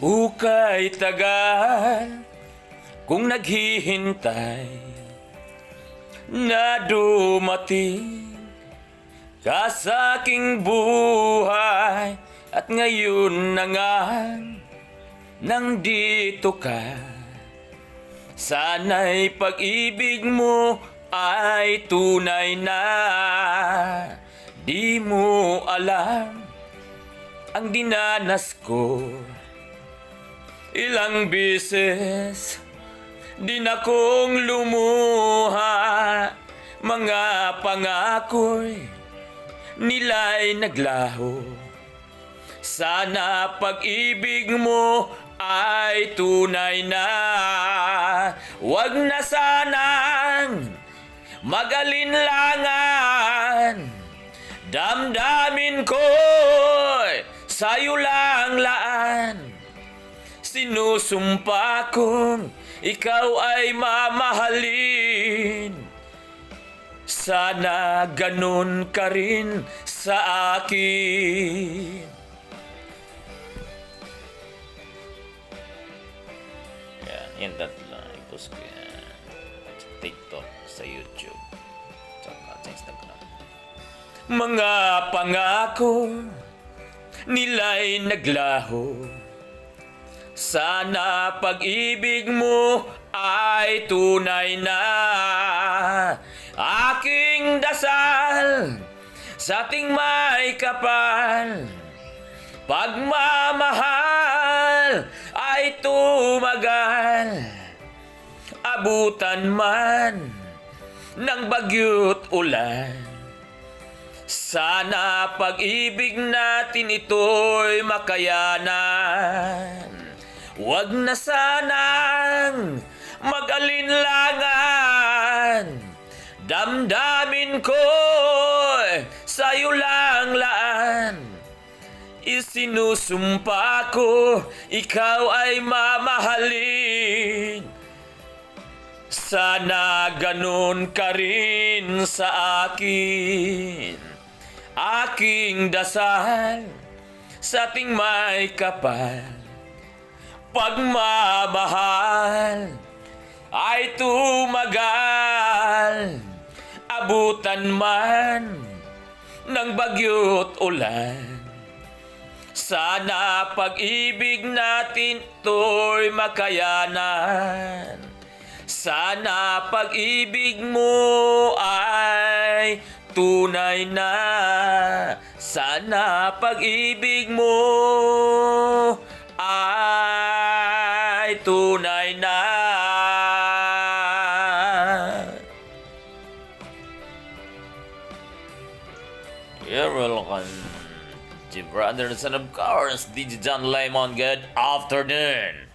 Ukay tagal kung naghihintay na dumating ka sa aking buhay. At ngayon na nga nandito ka, sana'y pag-ibig mo ay tunay na. Di mo alam ang dinanas ko, ilang beses din akong lumuha. Mga pangako'y nila'y naglaho, sana pag-ibig mo ay tunay na. Wag na sanang mag-alinlangan, damdamin ko'y sa'yo lang laan. Sinusumpa kong ikaw ay mamahalin, sana ganun ka rin sa akin. Yan tatlo. I-post ko yan sa TikTok, sa YouTube, sa Instagram. Mga pangako nila'y naglaho, sana pag-ibig mo ay tunay na. Aking dasal sa ating may kapal, pagmamahal ay tumagal. Abutan man ng bagyo't ulan, sana pag-ibig natin ito'y makayanan. Wag na sanang mag-alinlangan, damdamin ko'y sa'yo lang laan. Isinusumpa ko ikaw ay mamahalin, sana ganun ka rin sa akin. Aking dasal sa ating may kapal, pagmamahal ay tumagal. Abutan man ng bagyo't ulan, sana pag-ibig natin to'y makayanan. Sana pag-ibig mo ay tunay na, sana pag-ibig mo ay tunay na. You're welcome, G brothers, and of course, DJ John Lemon. Good afternoon.